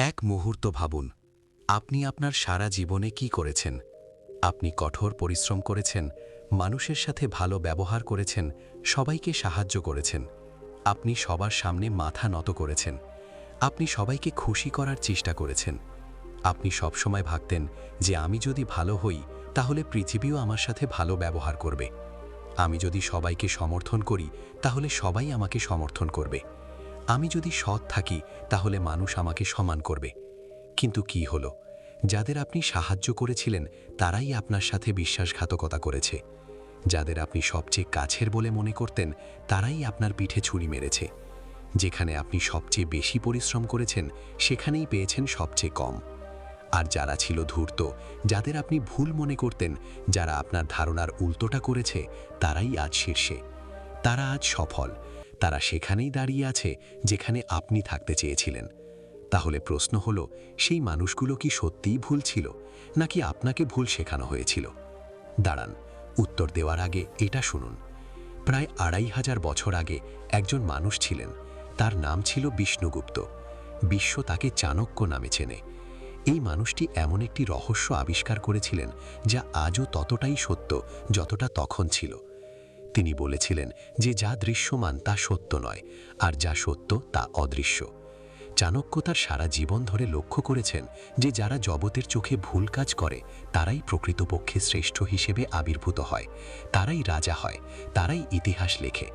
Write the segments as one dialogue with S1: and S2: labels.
S1: এক মুহূর্ত ভাবুন, আপনি আপনার সারা জীবনে কি করেছেন? আপনি কঠোর পরিশ্রম করেছেন, মানুষের সাথে ভালো ব্যবহার করেছেন, সবাইকে সাহায্য করেছেন। আপনি সবার সামনে মাথা নত করেছেন। আপনি সবাইকে খুশি করার চেষ্টা করেছেন। আপনি সবসময় ভাবতেন যে আমি যদি ভালো হই তাহলে পৃথিবীও আমার সাথে ভালো ব্যবহার করবে। আমি যদি সবাইকে সমর্থন করি তাহলে সবাই আমাকে সমর্থন করবে। আমি যদি সৎ থাকি তাহলে মানুষ আমাকে সম্মান করবে। কিন্তু কি হলো? যাদের আপনি সাহায্য করেছিলেন তারাই আপনার সাথে বিশ্বাসঘাতকতা করেছে। যাদের আপনি সবচেয়ে কাছের বলে মনে করতেন তারাই আপনার পিঠে ছুরি মেরেছে। যেখানে আপনি সবচেয়ে বেশি পরিশ্রম করেছেন সেখানেই পেয়েছেন সবচেয়ে কম। আর যারা ছিল ধূর্ত, যাদের আপনি ভুল মনে করতেন, যারা আপনার ধারণার উল্টোটা করেছে, তারাই আজ শীর্ষে। তারা আজ সফল। তারা সেখানেই দাঁড়িয়ে আছে যেখানে আপনি থাকতে চেয়েছিলেন। তাহলে প্রশ্ন হলো, সেই মানুষগুলো কি সত্যিই ভুল ছিল, নাকি আপনাকে ভুল শেখানো হয়েছিল? দাঁড়ান, উত্তর দেওয়ার আগে এটা শুনুন। প্রায় ২৫০০ বছর আগে একজন মানুষ ছিলেন। তার নাম ছিল বিষ্ণুগুপ্ত। বিশ্ব তাকে চাণক্য নামে চেনে। এই মানুষটি এমন একটি রহস্য আবিষ্কার করেছিলেন যা আজও ততটাই সত্য যতটা তখন ছিল। তিনি বলেছিলেন যে যা দৃশ্যমান তা সত্য নয়, আর যা সত্য তা অদৃশ্য। চাণক্য তার সারা জীবন ধরে লক্ষ্য করেছেন যে যারা জগতের চোখে ভুল কাজ করে তারাই প্রকৃতপক্ষে শ্রেষ্ঠ হিসেবে আবির্ভূত হয়, তারাই রাজা হয়, তারাই ইতিহাস লেখে।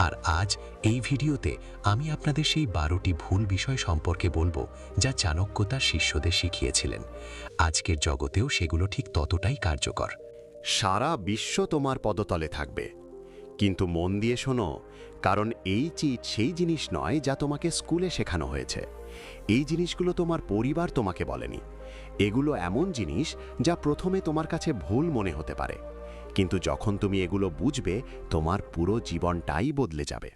S1: আর আজ এই ভিডিওতে আমি আপনাদের সেই 12টি ভুল বিষয় সম্পর্কে বলবো যা চাণক্য তার শিষ্যদের শিখিয়েছিলেন। আজকের জগতেও সেগুলো ঠিক ততটাই কার্যকর।
S2: সারা বিশ্ব তোমার পদতলে থাকবে, কিন্তু মন দিয়ে শোনো, কারণ এই চিট সেই জিনিস নয় যা তোমাকে স্কুলে শেখানো হয়েছে। এই জিনিসগুলো তোমার পরিবার তোমাকে বলেনি। এগুলো এমন জিনিস যা প্রথমে তোমার কাছে ভুল মনে হতে পারে, কিন্তু যখন তুমি এগুলো বুঝবে তোমার পুরো জীবনটাই বদলে যাবে।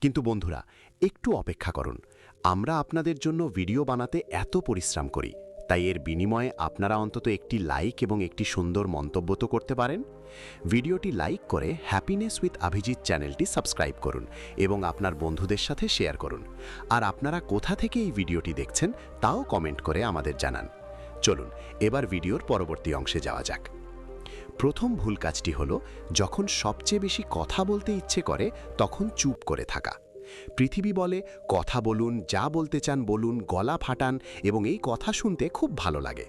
S2: কিন্তু বন্ধুরা, একটু অপেক্ষা করুন। আমরা আপনাদের জন্য ভিডিও বানাতে এত পরিশ্রম করি, তাই এর বিনিময়ে আপনারা অন্তত একটি লাইক এবং একটি সুন্দর মন্তব্য তো করতে পারেন। ভিডিওটি লাইক করে হ্যাপিনেস উইথ অভিজিৎ চ্যানেলটি সাবস্ক্রাইব করুন এবং আপনার বন্ধুদের সাথে শেয়ার করুন। আর আপনারা কোথা থেকে এই ভিডিওটি দেখছেন তাও কমেন্ট করে আমাদের জানান। চলুন এবার ভিডিওর পরবর্তী অংশে যাওয়া যাক। প্রথম ভুল কাজটি হলো, যখন সবচেয়ে বেশি কথা বলতে ইচ্ছে করে তখন চুপ করে থাকা। পৃথিবী বলে কথা বলুন, যা বলতে চান বলুন, গলা ফাটান, এবং এই কথা শুনতে খুব ভালো লাগে।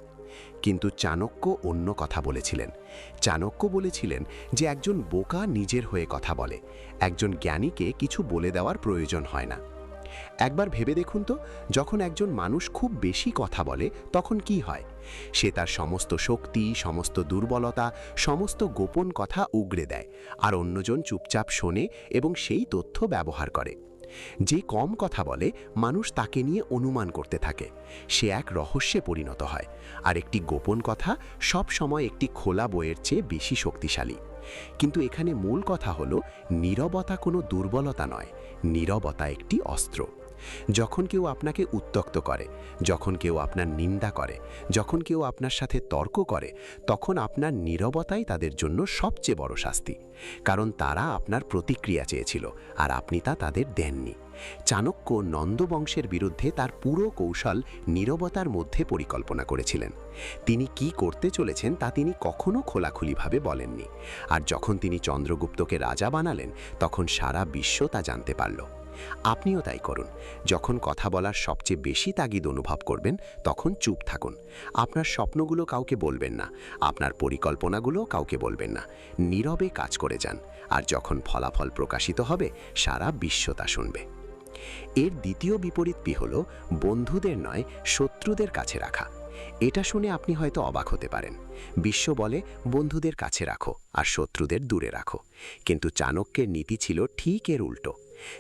S2: কিন্তু চাণক্য অন্য কথা বলেছিলেন। চাণক্য বলেছিলেন যে একজন বোকা নিজের হয়ে কথা বলে, একজন জ্ঞানীকে কিছু বলে দেওয়ার প্রয়োজন হয় না। একবার ভেবে দেখুন তো, যখন একজন মানুষ খুব বেশি কথা বলে তখন কি হয়? সে তার সমস্ত শক্তি, সমস্ত দুর্বলতা, সমস্ত গোপন কথা উগরে দেয়, আর অন্যজন চুপচাপ শোনে এবং সেই তথ্য ব্যবহার করে। যে কম কথা বলে মানুষ তাকে নিয়ে অনুমান করতে থাকে, সে এক রহস্যে পরিণত হয়। আর একটি গোপন কথা সব সময় একটি খোলা বইয়ের চেয়ে বেশি শক্তিশালী। কিন্তু এখানে মূল কথা হলো, নীরবতা কোনো দুর্বলতা নয়, নীরবতা একটি অস্ত্র। যখন কেউ আপনাকে উত্ত্যক্ত করে, যখন কেউ আপনার নিন্দা করে, যখন কেউ আপনার সাথে তর্ক করে, তখন আপনার নীরবতাই তাদের জন্য সবচেয়ে বড় শাস্তি। কারণ তারা আপনার প্রতিক্রিয়া চেয়েছিল আর আপনি তা তাদের দেননি। চাণক্য নন্দ বংশের বিরুদ্ধে তার পুরো কৌশল নীরবতার মধ্যে পরিকল্পনা করেছিলেন। তিনি কি করতে চলেছেন তা তিনি কখনো খোলাখুলিভাবে বলেননি। আর যখন তিনি চন্দ্রগুপ্তকে রাজা বানালেন তখন সারা বিশ্ব তা জানতে পারল। আপনিও তাই করুন। যখন কথা বলার সবচেয়ে বেশি তাগিদ অনুভব করবেন তখন চুপ থাকুন। আপনার স্বপ্নগুলো কাউকে বলবেন না, আপনার পরিকল্পনাগুলো কাউকে বলবেন না। নীরবে কাজ করে যান, আর যখন ফলাফল প্রকাশিত হবে সারা বিশ্ব তা শুনবে। এর দ্বিতীয় বিপরীতটি হল বন্ধুদের নয়, শত্রুদের কাছে রাখা। এটা শুনে আপনি হয়তো অবাক হতে পারেন। বিশ্ব বলে বন্ধুদের কাছে রাখো আর শত্রুদের দূরে রাখো, কিন্তু চাণক্যের নীতি ছিল ঠিক এর উল্টো।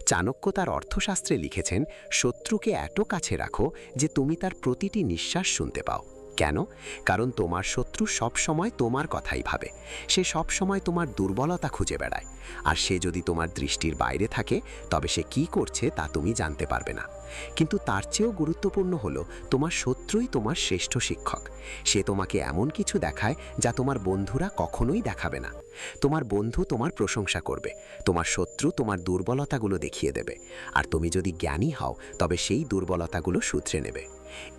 S2: চাণক্য তার অর্থশাস্ত্রে লিখেছেন, শত্রুকে এত কাছে রাখো যে তুমি তার প্রতিটি নিঃশ্বাস শুনতে পাও। কেন? কারণ তোমার শত্রু সব সময় তোমার কথাই ভাবে, সে সব সময় তোমার দুর্বলতা খুঁজে বেড়ায়। আর সে যদি তোমার দৃষ্টির বাইরে থাকে তবে সে কি করছে তা তুমি জানতে পারবে না।
S3: কিন্তু তার চেয়েও গুরুত্বপূর্ণ হলো তোমার শত্রুই তোমার শ্রেষ্ঠ শিক্ষক। সে তোমাকে এমন কিছু দেখায় যা তোমার বন্ধুরা কখনোই দেখাবে না। তোমার বন্ধু তোমার প্রশংসা করবে, তোমার শত্রু তোমার দুর্বলতাগুলো দেখিয়ে দেবে। আর তুমি যদি জ্ঞানী হও তবে সেই দুর্বলতাগুলো শুধরে নেবে।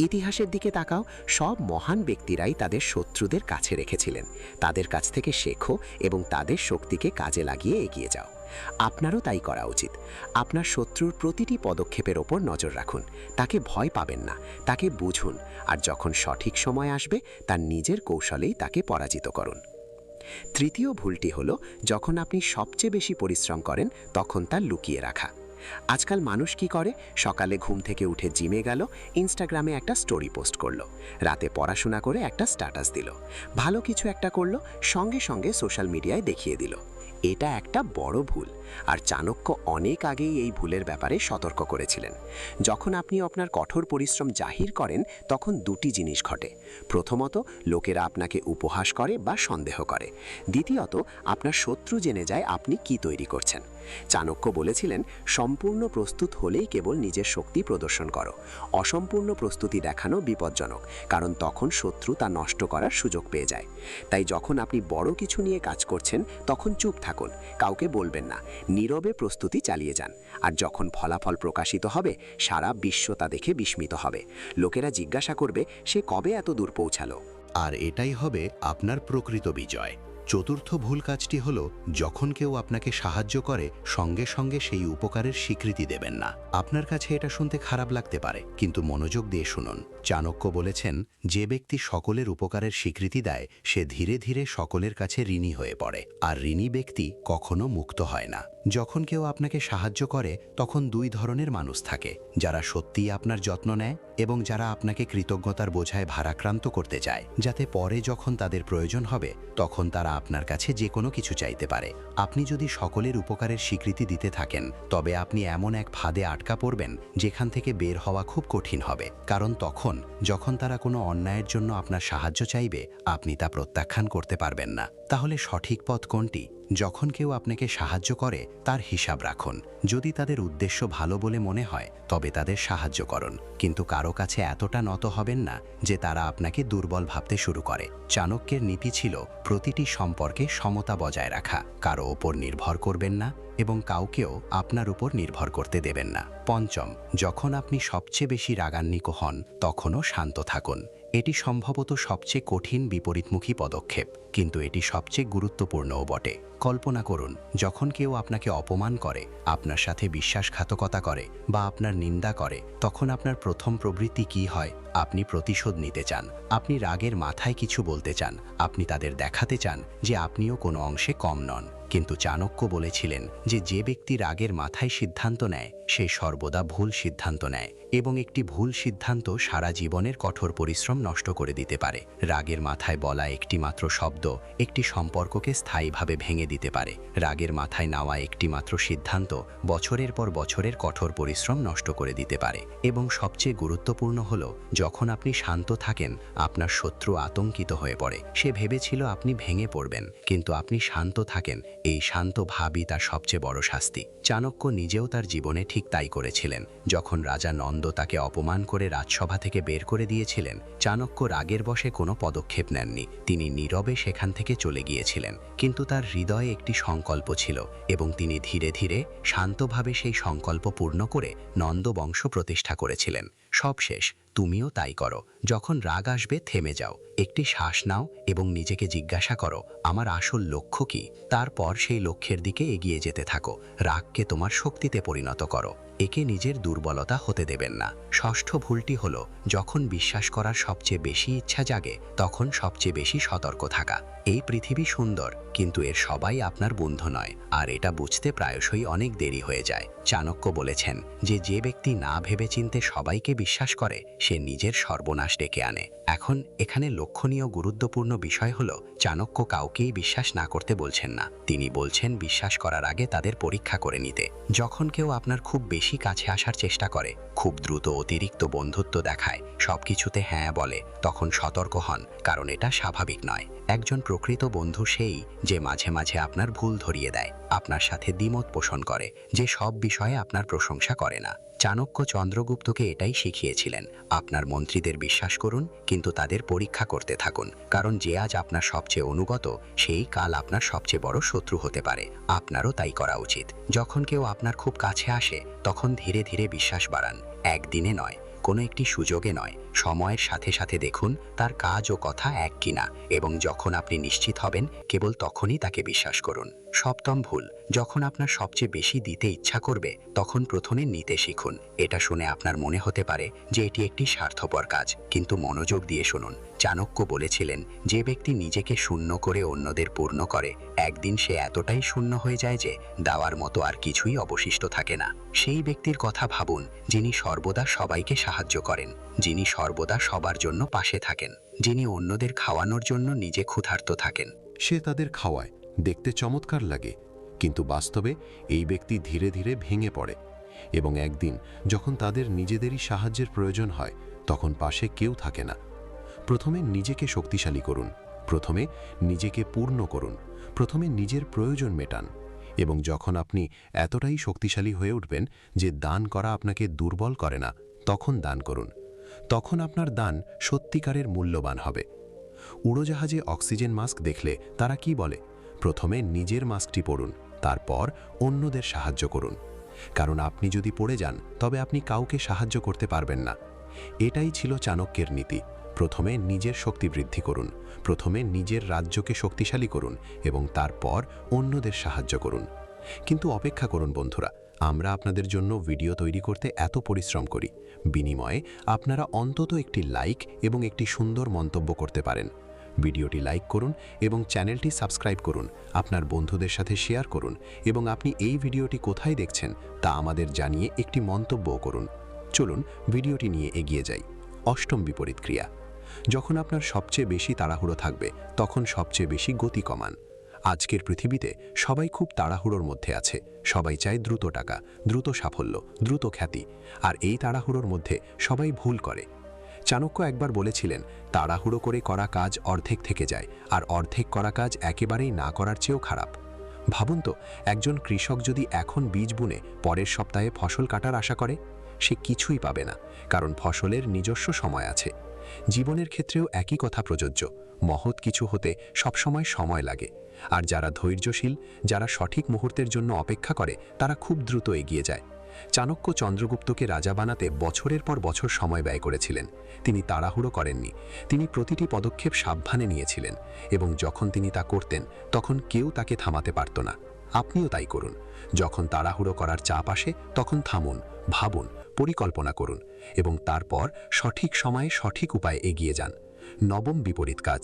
S3: ইতিহাসের দিকে তাকাও, সব মহান ব্যক্তিরাই তাদের শত্রুদের কাছে রেখেছিলেন। তাদের কাছ থেকে শেখো এবং তাদের শক্তিকে কাজে লাগিয়ে এগিয়ে যাও। আপনারও তাই করা উচিত। আপনার শত্রুর প্রতিটি পদক্ষেপের ওপর নজর রাখুন, তাকে ভয় পাবেন না, তাকে বুঝুন, আর যখন সঠিক সময় আসবে তার নিজের কৌশলেই তাকে পরাজিত করুন। তৃতীয় ভুলটি হলো, যখন আপনি সবচেয়ে বেশি পরিশ্রম করেন তখন তা লুকিয়ে রাখা। আজকাল মানুষ কি করে, সকালে ঘুম থেকে উঠে জিমে গেল, ইনস্টাগ্রামে একটা স্টোরি পোস্ট করলো, রাতে পড়াশোনা করে একটা স্ট্যাটাস দিল, ভালো কিছু একটা করলো, সঙ্গে সঙ্গে সোশ্যাল মিডিয়ায় দেখিয়ে দিল। এটা একটা বড় ভুল, আর চাণক্য অনেক আগেই এই ভুলের ব্যাপারে সতর্ক করেছিলেন। যখন আপনি আপনার কঠোর পরিশ্রম জাহির করেন তখন দুটি জিনিস ঘটে। প্রথমত, লোকেরা আপনাকে উপহাস করে বা সন্দেহ করে। দ্বিতীয়ত, আপনার শত্রু জেনে যায় আপনি কি তৈরি করছেন। চাণক্য বলেছিলেন, সম্পূর্ণ প্রস্তুত হলেই কেবল নিজের শক্তি প্রদর্শন করো। অসম্পূর্ণ প্রস্তুতি দেখানো বিপজ্জনক, কারণ তখন শত্রু তা নষ্ট করার সুযোগ পেয়ে যায়। তাই যখন আপনি বড় কিছু নিয়ে কাজ করছেন তখন চুপ থাকুন, কাউকে বলবেন না, নীরবে প্রস্তুতি চালিয়ে যান। আর যখন ফলাফল প্রকাশিত হবে সারা বিশ্ব তা দেখে বিস্মিত হবে। লোকেরা জিজ্ঞাসা করবে, সে কবে এত দূর পৌঁছালো?
S2: আর এটাই হবে আপনার প্রকৃত বিজয়। চতুর্থ ভুল কাজটি হল, যখন কেউ আপনাকে সাহায্য করে সঙ্গে সঙ্গে সেই উপকারের স্বীকৃতি দেবেন না। আপনার কাছে এটা শুনতে খারাপ লাগতে পারে, কিন্তু মনোযোগ দিয়ে শুনুন। চাণক্য বলেছেন, যে ব্যক্তি সকলের উপকারের স্বীকৃতি দেয় সে ধীরে ধীরে সকলের কাছে ঋণী হয়ে পড়ে, আর ঋণী ব্যক্তি কখনো মুক্ত হয় না। যখন কেউ আপনাকে সাহায্য করে তখন দুই ধরনের মানুষ থাকে, যারা সত্যিই আপনার যত্ন নেয় এবং যারা আপনাকে কৃতজ্ঞতার বোঝায় ভারাক্রান্ত করতে চায়, যাতে পরে যখন তাদের প্রয়োজন হবে তখন তারা আপনার কাছে যে কোনো কিছু চাইতে পারে। আপনি যদি সকলের উপকারের স্বীকৃতি দিতে থাকেন তবে আপনি এমন এক ফাঁদে আটকা পড়বেন যেখান থেকে বের হওয়া খুব কঠিন হবে। কারণ যখন তারা কোনো অন্যায়ের জন্য আপনার সাহায্য চাইবে আপনি তা প্রত্যাখ্যান করতে পারবেন না। তাহলে সঠিক পথ কোনটি? যখন কেউ আপনাকে সাহায্য করে তার হিসাব রাখুন। যদি তাদের উদ্দেশ্য ভালো বলে মনে হয় তবে তাদের সাহায্য করুন, কিন্তু কারো কাছে এতটা নত হবেন না যে তারা আপনাকে দুর্বল ভাবতে শুরু করে। চাণক্যের নীতি ছিল প্রতিটি সম্পর্কে সমতা বজায় রাখা, কারো ওপর নির্ভর করবেন না এবং কাউকেও আপনার উপর নির্ভর করতে দেবেন না। পঞ্চম, যখন আপনি সবচেয়ে বেশি রাগান্বিত হন তখনও শান্ত থাকুন। এটি সম্ভবত সবচেয়ে কঠিন বিপরীতমুখী পদক্ষেপ, কিন্তু এটি সবচেয়ে গুরুত্বপূর্ণও বটে। কল্পনা করুন, যখন কেউ আপনাকে অপমান করে, আপনার সাথে বিশ্বাসঘাতকতা করে বা আপনার নিন্দা করে, তখন আপনার প্রথম প্রবৃত্তি কি হয়? আপনি প্রতিশোধ নিতে চান, আপনি রাগের মাথায় কিছু বলতে চান, আপনি তাদের দেখাতে চান যে আপনিও কোনো অংশে কম নন। কিন্তু চাণক্য বলেছিলেন যে ব্যক্তি রাগের মাথায় সিদ্ধান্ত নেয় সে সর্বদা ভুল সিদ্ধান্ত নেয়, এবং একটি ভুল সিদ্ধান্ত সারা জীবনের কঠোর পরিশ্রম নষ্ট করে দিতে পারে। রাগের মাথায় বলা একটি মাত্র শব্দ একটি সম্পর্ককে স্থায়ীভাবে ভেঙে দিতে পারে। রাগের মাথায় নেওয়া একটি মাত্র সিদ্ধান্ত বছরের পর বছরের কঠোর পরিশ্রম নষ্ট করে দিতে পারে। এবং সবচেয়ে গুরুত্বপূর্ণ হলো, যখন আপনি শান্ত থাকেন আপনার শত্রু আতঙ্কিত হয়ে পড়ে। সে ভেবেছিল আপনি ভেঙে পড়বেন, কিন্তু আপনি শান্ত থাকেন, এই শান্ত ভাবই তার সবচেয়ে বড় শাস্তি। চাণক্য নিজেও তার জীবনে ঠিক তাই করেছিলেন। যখন রাজা নন্দ তাকে অপমান করে রাজসভা থেকে বের করে দিয়েছিলেন, চাণক্য রাগের বশে কোনো পদক্ষেপ নেননি। তিনি নীরবে সেখান থেকে চলে গিয়েছিলেন, কিন্তু তার হৃদয়ে একটি সংকল্প ছিল এবং তিনি ধীরে ধীরে শান্তভাবে সেই সংকল্প পূর্ণ করে নন্দ বংশ প্রতিষ্ঠা করেছিলেন। সবশেষ, তুমিও তাই করো। যখন রাগ আসবে থেমে যাও, একটি শ্বাস নাও এবং নিজেকে জিজ্ঞাসা করো, আমার আসল লক্ষ্য কি? তারপর সেই লক্ষ্যের দিকে এগিয়ে যেতে থাকো। রাগকে তোমার শক্তিতে পরিণত করো, একে নিজের দুর্বলতা হতে দেবেন না। ষষ্ঠ ভুলটি হলো, যখন বিশ্বাস করার সবচেয়ে বেশি ইচ্ছা জাগে তখন সবচেয়ে বেশি সতর্ক থাকা। এই পৃথিবী সুন্দর, কিন্তু এর সবাই আপনার বন্ধু নয়, আর এটা বুঝতে প্রায়শই অনেক দেরি হয়ে যায়। চাণক্য বলেছেন যে ব্যক্তি না ভেবেচিন্তে সবাইকে বিশ্বাস করে সে নিজের সর্বনাশ ডেকে আনে। এখন এখানে লক্ষণীয় গুরুত্বপূর্ণ বিষয় হলো, চাণক্য কাউকেই বিশ্বাস না করতে বলছেন না। তিনি বলছেন বিশ্বাস করার আগে তাদের পরীক্ষা করে নিতে। যখন কেউ আপনার খুব বেশি কাছে আসার চেষ্টা করে, খুব দ্রুত অতিরিক্ত বন্ধুত্ব দেখায়, সবকিছুতে হ্যাঁ বলে, তখন সতর্ক হন, কারণ এটা স্বাভাবিক নয়। একজন প্রকৃত বন্ধু সেই যে মাঝে মাঝে আপনার ভুল ধরিয়ে দেয়, আপনার সাথে দ্বিমত পোষণ করে, যে সব বিষয়ে আপনার প্রশংসা করে না।
S3: চাণক্য চন্দ্রগুপ্তকে এটাই শিখিয়েছিলেন, আপনার মন্ত্রীদের বিশ্বাস করুন, কিন্তু তাদের পরীক্ষা করতে থাকুন, কারণ যে আজ আপনার সবচেয়ে অনুগত সেই কাল আপনার সবচেয়ে বড় শত্রু হতে পারে। আপনারও তাই করা উচিত। যখন কেউ আপনার খুব কাছে আসে তখন ধীরে ধীরে বিশ্বাস বাড়ান, একদিনে নয়, কোনো একটি সুযোগে নয়, সময়ের সাথে সাথে দেখুন তার কাজ ও কথা এক কিনা, এবং যখন আপনি নিশ্চিত হবেন কেবল তখনই তাকে বিশ্বাস করুন। সপ্তম ভুল, যখন আপনার সবচেয়ে বেশি দিতে ইচ্ছা করবে তখন প্রথমে নিতে শিখুন। এটা শুনে আপনার মনে হতে পারে যে এটি একটি স্বার্থপর কাজ, কিন্তু মনোযোগ দিয়ে শুনুন। চাণক্য বলেছিলেন, যে ব্যক্তি নিজেকে শূন্য করে অন্যদের পূর্ণ করে, একদিন সে এতটাই শূন্য হয়ে যায় যে দেওয়ার মতো আর কিছুই অবশিষ্ট থাকে না। সেই ব্যক্তির কথা ভাবুন যিনি সর্বদা সবাইকে সাহায্য করেন, যিনি সর্বদা সবার জন্য পাশে থাকেন, যিনি অন্যদের খাওয়ানোর জন্য নিজে ক্ষুধার্ত থাকেন।
S2: সে তাদের খাওয়ায়, দেখতে চমৎকার লাগে, কিন্তু বাস্তবে এই ব্যক্তি ধীরে ধীরে ভেঙে পড়ে, এবং একদিন যখন তাদের নিজেদেরই সাহায্যের প্রয়োজন হয় তখন পাশে কেউ থাকে না। প্রথমে নিজেকে শক্তিশালী করুন, প্রথমে নিজেকে পূর্ণ করুন, প্রথমে নিজের প্রয়োজন মেটান, এবং যখন আপনি এতটাই শক্তিশালী হয়ে উঠবেন যে দান করা আপনাকে দুর্বল করে না, তখন দান করুন। তখন আপনার দান সত্যিকারের মূল্যবান হবে। উড়োজাহাজে অক্সিজেন মাস্ক দেখলে তারা কি বলে? প্রথমে নিজের মাস্কটি পরুন, তারপর অন্যদের সাহায্য করুন, কারণ আপনি যদি পড়ে যান তবে আপনি কাউকে সাহায্য করতে পারবেন না। এটাই ছিল চাণক্যের নীতি। প্রথমে নিজের শক্তি বৃদ্ধি করুন, প্রথমে নিজের রাজ্যকে শক্তিশালী করুন, এবং তারপর অন্যদের সাহায্য করুন। কিন্তু অপেক্ষা করুন বন্ধুরা, আমরা আপনাদের জন্য ভিডিও তৈরি করতে এত পরিশ্রম করি, বিনিময়ে আপনারা অন্তত একটি লাইক এবং একটি সুন্দর মন্তব্য করতে পারেন। ভিডিওটি লাইক করুন এবং চ্যানেলটি সাবস্ক্রাইব করুন, আপনার বন্ধুদের সাথে শেয়ার করুন, এবং আপনি এই ভিডিওটি কোথায় দেখছেন তা আমাদের জানিয়ে একটি মন্তব্যও করুন। চলুন ভিডিওটি নিয়ে এগিয়ে যাই। অষ্টম বিপরীত ক্রিয়া। যখন আপনার সবচেয়ে বেশি তাড়াহুড়ো থাকবে তখন সবচেয়ে বেশি গতি কমান। আজকের পৃথিবীতে সবাই খুব তাড়াহুড়োর মধ্যে আছে, সবাই চায় দ্রুত টাকা, দ্রুত সাফল্য, দ্রুত খ্যাতি, আর এই তাড়াহুড়োর মধ্যে সবাই ভুল করে। চাণক্য একবার বলেছিলেন, তাড়াহুড়ো করে করা কাজ অর্ধেক থেকে যায়, আর অর্ধেক করা কাজ একেবারেই না করার চেয়েও খারাপ। ভাবুন তো, একজন কৃষক যদি এখন বীজ বুনে পরের সপ্তাহে ফসল কাটার আশা করে, সে কিছুই পাবে না, কারণ ফসলের নিজস্ব সময় আছে। জীবনের ক্ষেত্রেও একই কথা প্রযোজ্য। মহৎ কিছু হতে সবসময় সময় লাগে, আর যারা ধৈর্যশীল, যারা সঠিক মুহূর্তের জন্য অপেক্ষা করে, তারা খুব দ্রুত এগিয়ে যায়। চাণক্য চন্দ্রগুপ্তকে রাজা বানাতে বছরের পর বছর সময় ব্যয় করেছিলেন। তিনি তাড়াহুড়ো করেননি, তিনি প্রতিটি পদক্ষেপ সাবধানে নিয়েছিলেন, এবং যখন তিনি তা করতেন তখন কেউ তাকে থামাতে পারত না। আপনিও তাই করুন। যখন তাড়াহুড়ো করার চাপ আসে তখন থামুন, ভাবুন, পরিকল্পনা করুন, এবং তারপর সঠিক সময়ে সঠিক উপায়ে এগিয়ে যান। নবম বিপরীত কাজ।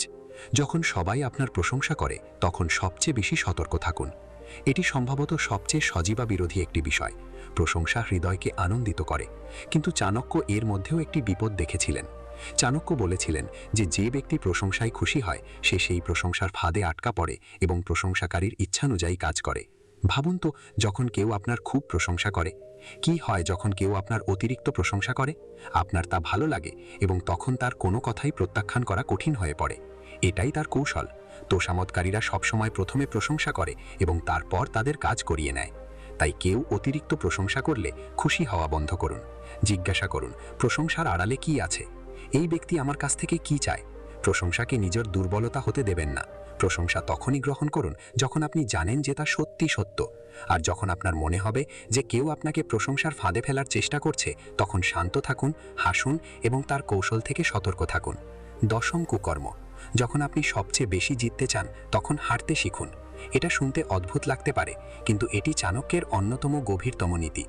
S2: যখন সবাই আপনার প্রশংসা করে তখন সবচেয়ে বেশি সতর্ক থাকুন। এটি সম্ভবত সবচেয়ে সজীবা বিরোধী একটি বিষয়। প্রশংসা হৃদয়কে আনন্দিত করে, কিন্তু চাণক্য এর মধ্যেও একটি বিপদ দেখেছিলেন। চাণক্য বলেছিলেন যে যে ব্যক্তি প্রশংসায় খুশি হয় সে সেই প্রশংসার ফাঁদে আটকা পড়ে এবং প্রশংসাকারীর ইচ্ছানুযায়ী কাজ করে। ভাবুন তো, যখন কেউ আপনার খুব প্রশংসা করে, কি হয় যখন কেউ আপনার অতিরিক্ত প্রশংসা করে? আপনার তা ভালো লাগে, এবং তখন তার কোনো কথাই প্রত্যাখ্যান করা কঠিন হয়ে পড়ে। এটাই তার কৌশল। তোষামতকারীরা সবসময় প্রথমে প্রশংসা করে এবং তারপর তাদের কাজ করিয়ে নেয়। তাই কেউ অতিরিক্ত প্রশংসা করলে খুশি হওয়া বন্ধ করুন। জিজ্ঞাসা করুন, প্রশংসার আড়ালে কি আছে? এই ব্যক্তি আমার কাছ থেকে কি চায়? প্রশংসাকে নিজের দুর্বলতা হতে দেবেন না। প্রশংসা তখনই গ্রহণ করুন যখন আপনি জানেন যে তা সত্যি সত্য। আর যখন আপনার মনে হবে যে কেউ আপনাকে প্রশংসার ফাঁদে ফেলার চেষ্টা করছে, তখন শান্ত থাকুন, হাসুন, এবং তার কৌশল থেকে সতর্ক থাকুন। দশম কুকর্ম। যখন আপনি সবচেয়ে বেশি জিততে চান তখন হারতে শিখুন। এটা শুনতে অদ্ভুত লাগতে পারে, কিন্তু এটি চাণক্যের অন্যতম গভীরতম নীতি।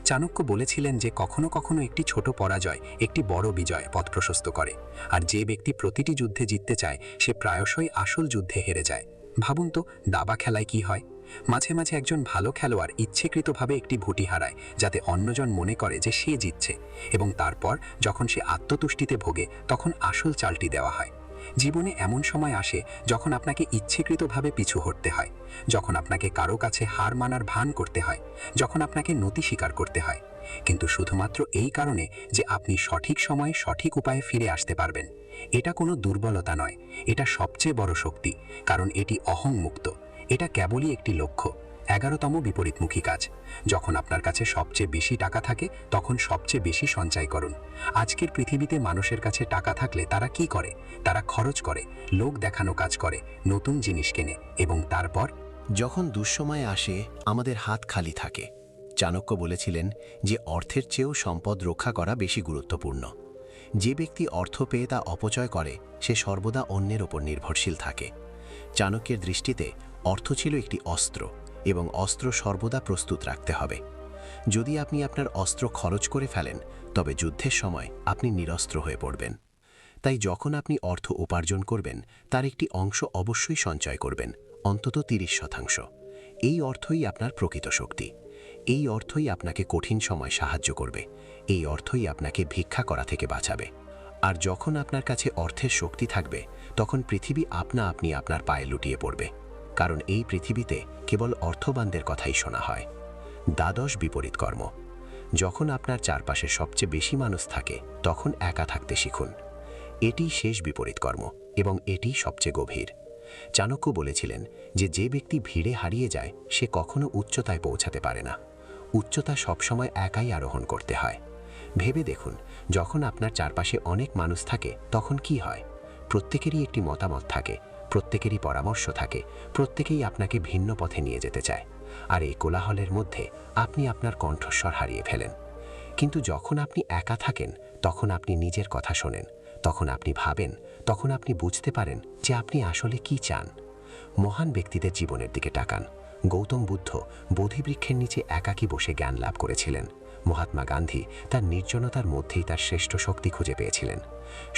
S2: চাণক্য বলেছিলেন যে কখনো কখনো একটি ছোট পরাজয় একটি বড় বিজয় পথ প্রশস্ত করে, আর যে ব্যক্তি প্রতিটি যুদ্ধে জিততে চায় সে প্রায়শই আসল যুদ্ধে হেরে যায়। ভাবুন তো, দাবা খেলায় কি হয়? মাঝে মাঝে একজন ভালো খেলোয়াড় ইচ্ছেকৃতভাবে একটি ভুটি হারায় যাতে অন্যজন মনে করে যে সে জিতছে, এবং তারপর যখন সে আত্মতুষ্টিতে ভোগে তখন আসল চালটি দেওয়া হয়। জীবনে এমন সময় আসে যখন আপনাকে ইচ্ছেকৃতভাবে পিছু হটতে হয়, যখন আপনাকে কারো কাছে হার মানার ভান করতে হয়, যখন আপনাকে নতি স্বীকার করতে হয়, কিন্তু শুধুমাত্র এই কারণে যে আপনি সঠিক সময়ে সঠিক উপায়ে ফিরে আসতে পারবেন। এটা কোনো দুর্বলতা নয়, এটা সবচেয়ে বড় শক্তি, কারণ এটি অহংমুক্ত। এটা কেবলই একটি লক্ষ্য।
S3: 11তম বিপরীতমুখী কাজ। যখন আপনার কাছে সবচেয়ে বেশি টাকা থাকে তখন সবচেয়ে বেশি সঞ্চয় করুন। আজকের পৃথিবীতে মানুষের কাছে টাকা থাকলে তারা কি করে? তারা খরচ করে, লোক দেখানো কাজ করে, নতুন জিনিস কেনে এবং তারপর
S4: যখন দুঃসময় আসে আমাদের হাত খালি থাকে। চাণক্য বলেছিলেন যে অর্থের চেয়েও সম্পদ রক্ষা করা বেশি গুরুত্বপূর্ণ। যে ব্যক্তি অর্থ পেয়ে তা অপচয় করে সে সর্বদা অন্যের ওপর নির্ভরশীল থাকে। চাণক্যের দৃষ্টিতে অর্থ ছিল একটি অস্ত্র এবং অস্ত্র সর্বদা প্রস্তুত রাখতে হবে। যদি আপনি আপনার অস্ত্র খরচ করে ফেলেন তবে যুদ্ধের সময় আপনি নিরস্ত্র হয়ে পড়বেন। তাই যখন আপনি অর্থ উপার্জন করবেন তার একটি অংশ অবশ্যই সঞ্চয় করবেন, অন্তত 30%। এই অর্থই আপনার প্রকৃত শক্তি। এই অর্থই আপনাকে কঠিন সময় সাহায্য করবে। এই অর্থই আপনাকে ভিক্ষা করা থেকে বাঁচাবে। আর যখন আপনার কাছে অর্থের শক্তি থাকবে তখন পৃথিবী আপনা আপনি আপনার পায়ে লুটিয়ে পড়বে, কারণ এই পৃথিবীতে কেবল অর্থবানদের কথাই শোনা হয়। দ্বাদশ বিপরীত কর্ম। যখন আপনার চারপাশে সবচেয়ে বেশি মানুষ থাকে তখন একা থাকতে শিখুন। এটি শেষ বিপরীত কর্ম এবং এটি সবচেয়ে গভীর। চাণক্য বলেছিলেন যে ব্যক্তি ভিড়ে হারিয়ে যায় সে কখনো উচ্চতায় পৌঁছাতে পারে না। উচ্চতা সবসময় একাই আরোহণ করতে হয়। ভেবে দেখুন, যখন আপনার চারপাশে অনেক মানুষ থাকে তখন কি হয়? প্রত্যেকেরই একটি মতামত থাকে, প্রত্যেকেরই পরামর্শ থাকে, প্রত্যেকেই আপনাকে ভিন্ন পথে নিয়ে যেতে চায়। আর এই কোলাহলের মধ্যে আপনি আপনার কণ্ঠস্বর হারিয়ে ফেলেন। কিন্তু যখন আপনি একা থাকেন তখন আপনি নিজের কথা শোনেন, তখন আপনি ভাবেন, তখন আপনি বুঝতে পারেন যে আপনি আসলে কি চান। মহান ব্যক্তিদের জীবনের দিকে তাকান। গৌতম বুদ্ধ বোধিবৃক্ষের নিচে একাকী বসে জ্ঞান লাভ করেছিলেন। মহাত্মা গান্ধী তার নির্জনতার মধ্যেই তার শ্রেষ্ঠ শক্তি খুঁজে পেয়েছিলেন।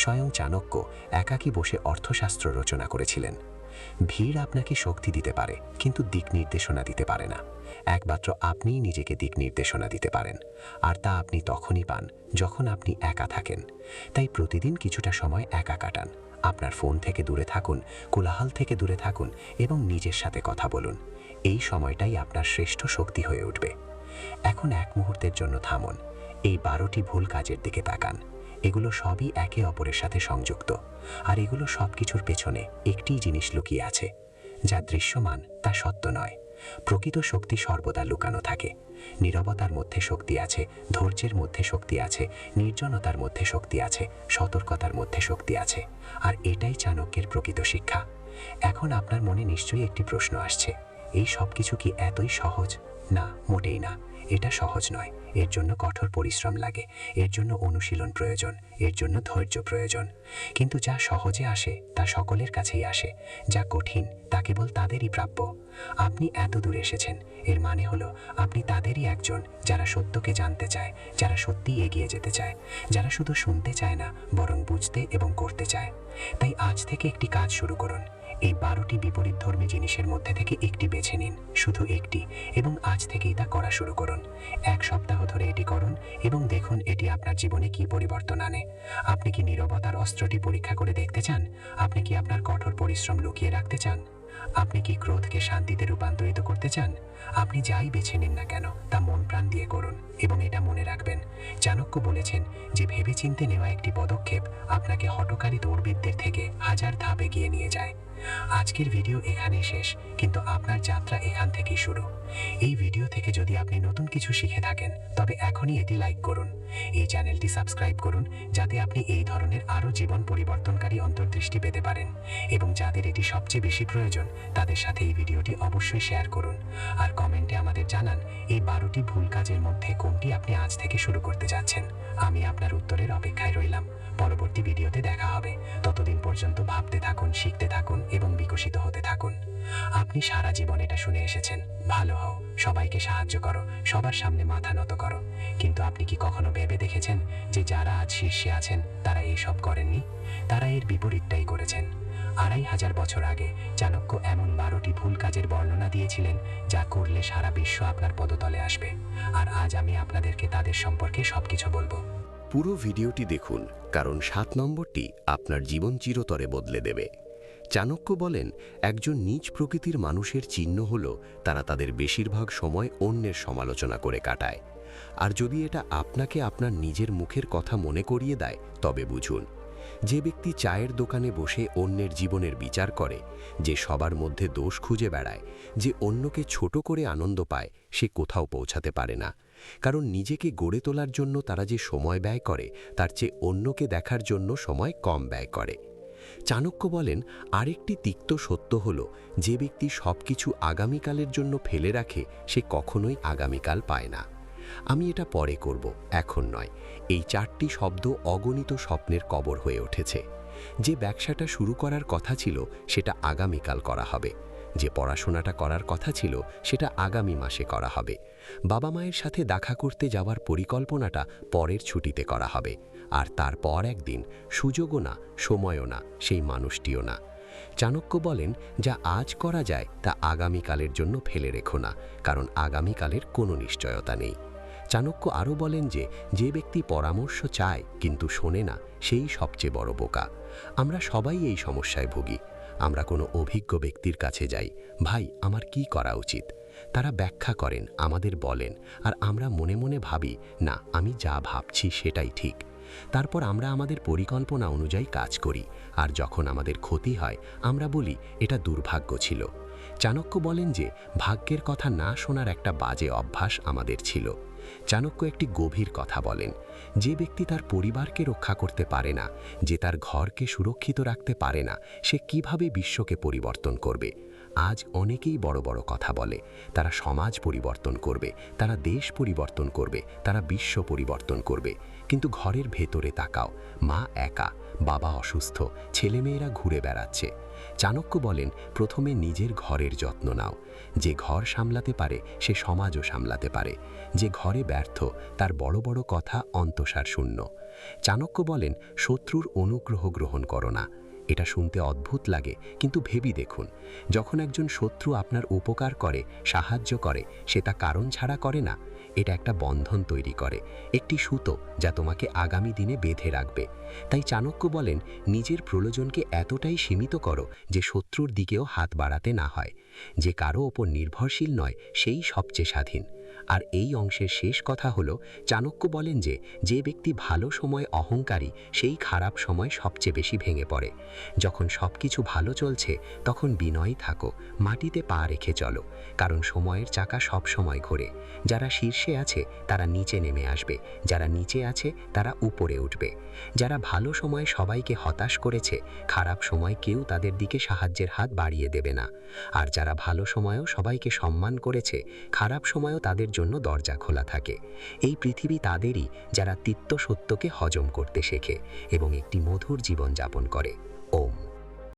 S4: স্বয়ং চাণক্য একাকী বসে অর্থশাস্ত্র রচনা করেছিলেন। ভিড় আপনাকে শক্তি দিতে পারে কিন্তু দিক নির্দেশনা দিতে পারে না। একমাত্র আপনিই নিজেকে দিক নির্দেশনা দিতে পারেন, আর তা আপনি তখনই পান যখন আপনি একা থাকেন। তাই প্রতিদিন কিছুটা সময় একা কাটান। আপনার ফোন থেকে দূরে থাকুন, কোলাহল থেকে দূরে থাকুন এবং নিজের সাথে কথা বলুন। এই সময়টাই আপনার শ্রেষ্ঠ শক্তি হয়ে উঠবে। এখন এক মুহূর্তের জন্য থামুন। এই 12টি ভুল কাজের দিকে তাকান। এগুলো সবই একে অপরের সাথে সংযুক্ত, আর এগুলো সব কিছুর পেছনে একটিই জিনিস লুকিয়ে আছে। যা দৃশ্যমান তা সত্য নয়। প্রকৃত শক্তি সর্বদা লুকানো থাকে। নীরবতার মধ্যে শক্তি আছে, ধৈর্যের মধ্যে শক্তি আছে, নির্জনতার মধ্যে শক্তি আছে, সতর্কতার মধ্যে শক্তি আছে। আর এটাই চাণক্যের প্রকৃত শিক্ষা। এখন আপনার মনে নিশ্চয়ই একটি প্রশ্ন আসছে, এই সব কিছু কি এতই সহজ? না, মোটেই না। এটা সহজ নয়। এর জন্য কঠোর পরিশ্রম লাগে, এর জন্য অনুশীলন প্রয়োজন, এর জন্য ধৈর্য প্রয়োজন। কিন্তু যা সহজে আসে তা সকলের কাছেই আসে, যা কঠিন তা কেবল তাদেরই প্রাপ্য। আপনি এত দূর এসেছেন, এর মানে হলো আপনি তাদেরই একজন যারা সত্যকে জানতে চায়, যারা সত্যি এগিয়ে যেতে চায়, যারা শুধু শুনতে চায় না বরং বুঝতে এবং করতে চায়। তাই আজ থেকে একটি কাজ শুরু করুন। এই 12টি বিপরীতধর্মী জিনিসের মধ্যে থেকে একটি বেছে নিন, শুধু একটি, এবং আজ থেকেই তা করা শুরু করুন। 1 সপ্তাহ ধরে এটি করুন এবং দেখুন এটি আপনার জীবনে কি পরিবর্তন আনে। আপনি কি নীরবতার অস্ত্রটি পরীক্ষা করে দেখতে চান? আপনি কি আপনার কঠোর পরিশ্রম লুকিয়ে রাখতে চান? আপনি কি ক্রোধকে শান্তিতে রূপান্তরিত করতে চান? আপনি যাই বেছে নিন না কেন তা মন প্রাণ দিয়ে করুন এবং এটা মনে রাখবেন, চাণক্য বলেছেন যে ভেবেচিন্তে নেওয়া একটি পদক্ষেপ আপনাকে হঠকারী দৌড়বিদদের থেকে 1000 ধাপ এগিয়ে নিয়ে যায়। আজকের ভিডিও এখানেই শেষ, কিন্তু আপনার যাত্রা এখান থেকেই শুরু। এই ভিডিও থেকে যদি আপনি নতুন কিছু শিখে থাকেন তবে এখনই এটি লাইক করুন। এই চ্যানেলটি সাবস্ক্রাইব করুন যাতে আপনি এই ধরনের আরও জীবন পরিবর্তনকারী অন্তর্দৃষ্টি পেতে পারেন, এবং যাদের এটি সবচেয়ে বেশি প্রয়োজন তাদের সাথে এই ভিডিওটি অবশ্যই শেয়ার করুন। আর কমেন্টে আমাদের জানান এই 12টি ভুল কাজের মধ্যে কোনটি আপনি আজ থেকে শুরু করতে যাচ্ছেন। আমি আপনার উত্তরের অপেক্ষায় রইলাম। পরবর্তী ভিডিওতে দেখা হবে। ততদিন পর্যন্ত ভাবতে থাকুন, শিখতে থাকুন এবং বিকশিত হতে থাকুন। আপনি সারা জীবন এটা শুনে এসেছেন, ভালো হও, সবাইকে সাহায্য করো, সবার সামনে মাথা নত করো। কিন্তু আপনি কি কখনো ভেবে দেখেছেন যে যারা আজ শীর্ষে আছেন তারা এইসব করেননি? তারা এর বিপরীতটাই করেছেন। 2500 বছর আগে চাণক্য এমন 12টি ভুল কাজের বর্ণনা দিয়েছিলেন যা করলে সারা বিশ্ব আপনার পদতলে আসবে। আর আজ আমি আপনাদেরকে তাদের সম্পর্কে সবকিছু বলবো।
S2: পুরো ভিডিওটি দেখুন, কারণ 7 নম্বরটি আপনার জীবন চিরতরে বদলে দেবে। চাণক্য বলেন, একজন নীচ প্রকৃতির মানুষের চিহ্ন হল তারা তাদের বেশিরভাগ সময় অন্যের সমালোচনা করে কাটায়। আর যদি এটা আপনাকে আপনার নিজের মুখের কথা মনে করিয়ে দেয় তবে বুঝুন, যে ব্যক্তি চায়ের দোকানে বসে অন্যের জীবনের বিচার করে, যে সবার মধ্যে দোষ খুঁজে বেড়ায়, যে অন্যকে ছোট করে আনন্দ পায়, সে কোথাও পৌঁছাতে পারে না। কারণ নিজেকে গড়ে তোলার জন্য তারা যে সময় ব্যয় করে, তার চেয়ে অন্যকে দেখার জন্য সময় কম ব্যয় করে। চাণক্য বলেন, আরেকটি তিক্ত সত্য হল, যে ব্যক্তি সবকিছু আগামীকালের জন্য ফেলে রাখে, সে কখনোই আগামীকাল পায় না। আমি এটা পরে করব, এখন নয়। এই 4টি শব্দ অগণিত স্বপ্নের কবর হয়ে উঠেছে। যে ব্যবসাটা শুরু করার কথা ছিল, সেটা আগামীকাল করা হবে। যে পড়াশোনাটা করার কথা ছিল, সেটা আগামী মাসে করা হবে। বাবা মায়ের সাথে দেখা করতে যাওয়ার পরিকল্পনাটা পরের ছুটিতে করা হবে। আর তারপর একদিন সুযোগও না, সময়ও না, সেই মানুষটিও না। চাণক্য বলেন, যা আজ করা যায় তা আগামীকালের জন্য ফেলে রেখো না, কারণ আগামীকালের কোনো নিশ্চয়তা নেই। চাণক্য আরও বলেন যে, যে ব্যক্তি পরামর্শ চায় কিন্তু শোনে না, সেই সবচেয়ে বড় বোকা। আমরা সবাই এই সমস্যায় ভুগি। আমরা কোনো অভিজ্ঞ ব্যক্তির কাছে যাই, ভাই আমার কি করা উচিত? তারা ব্যাখ্যা করেন, আমাদের বলেন, আর আমরা মনে মনে ভাবি, না আমি যা ভাবছি সেটাই ঠিক। তারপর আমরা আমাদের পরিকল্পনা অনুযায়ী কাজ করি, আর যখন আমাদের ক্ষতি হয় আমরা বলি এটা দুর্ভাগ্য ছিল। চাণক্য বলেন যে, ভাগ্যের কথা না শোনার একটা বাজে অভ্যাস আমাদের ছিল। চাণক্য একটি গভীর কথা বলেন, যে ব্যক্তি তার পরিবারকে রক্ষা করতে পারে না, যে তার ঘরকে সুরক্ষিত রাখতে পারে না, সে কিভাবে বিশ্বকে পরিবর্তন করবে? আজ অনেকেই বড় বড় কথা বলে, তারা সমাজ পরিবর্তন করবে, তারা দেশ পরিবর্তন করবে, তারা বিশ্ব পরিবর্তন করবে। কিন্তু ঘরের ভেতরে তাকাও, মা একা, বাবা অসুস্থ, ছেলেমেয়েরা ঘুরে বেড়াচ্ছে। চাণক্য বলেন, প্রথমে নিজের ঘরের যত্ন নাও। যে ঘর সামলাতে পারে সে সমাজও সামলাতে পারে। যে ঘরে ব্যর্থ, তার বড় বড় কথা অন্তঃসার শূন্য। চাণক্য বলেন, শত্রুর অনুগ্রহ গ্রহণ করো না। এটা শুনতে অদ্ভুত লাগে, কিন্তু ভেবে দেখুন, যখন একজন শত্রু আপনার উপকার করে, সাহায্য করে, সে তা কারণ ছাড়া করে না। এটা একটা বন্ধন তৈরি করে, একটি সুতো যা তোমাকে আগামী দিনে বেঁধে রাখবে। তাই চাণক্য বলেন, নিজের প্রয়োজনকে এতটাই সীমিত করো যে শত্রুর দিকেও হাত বাড়াতে না হয়। যে কারো ওপর নির্ভরশীল নয়, সেই সবচেয়ে স্বাধীন। আর এই অংশের শেষ কথা হলো, চাণক্য বলেন যে, যে ব্যক্তি ভালো সময় অহংকারী, সেই খারাপ সময় সবচেয়ে বেশি ভেঙে পড়ে। যখন সব কিছু ভালো চলছে, তখন বিনয়ী থাকো, মাটিতে পা রেখে চলো, কারণ সময়ের চাকা সব সময় ঘোরে। যারা শীর্ষে আছে তারা নিচে নেমে আসবে, যারা নিচে আছে তারা উপরে উঠবে। যারা ভালো সময় সবাইকে হতাশ করেছে, খারাপ সময় কেউ তাদের দিকে সাহায্যের হাত বাড়িয়ে দেবে না। আর যারা ভালো সময়েও সবাইকে সম্মান করেছে, খারাপ সময়েও তাদের জন্য দরজা খোলা থাকে। এই পৃথিবী তাদেরই যারা তিক্ত সত্যকে হজম করতে শেখে এবং একটি মধুর জীবন যাপন করে। ওম।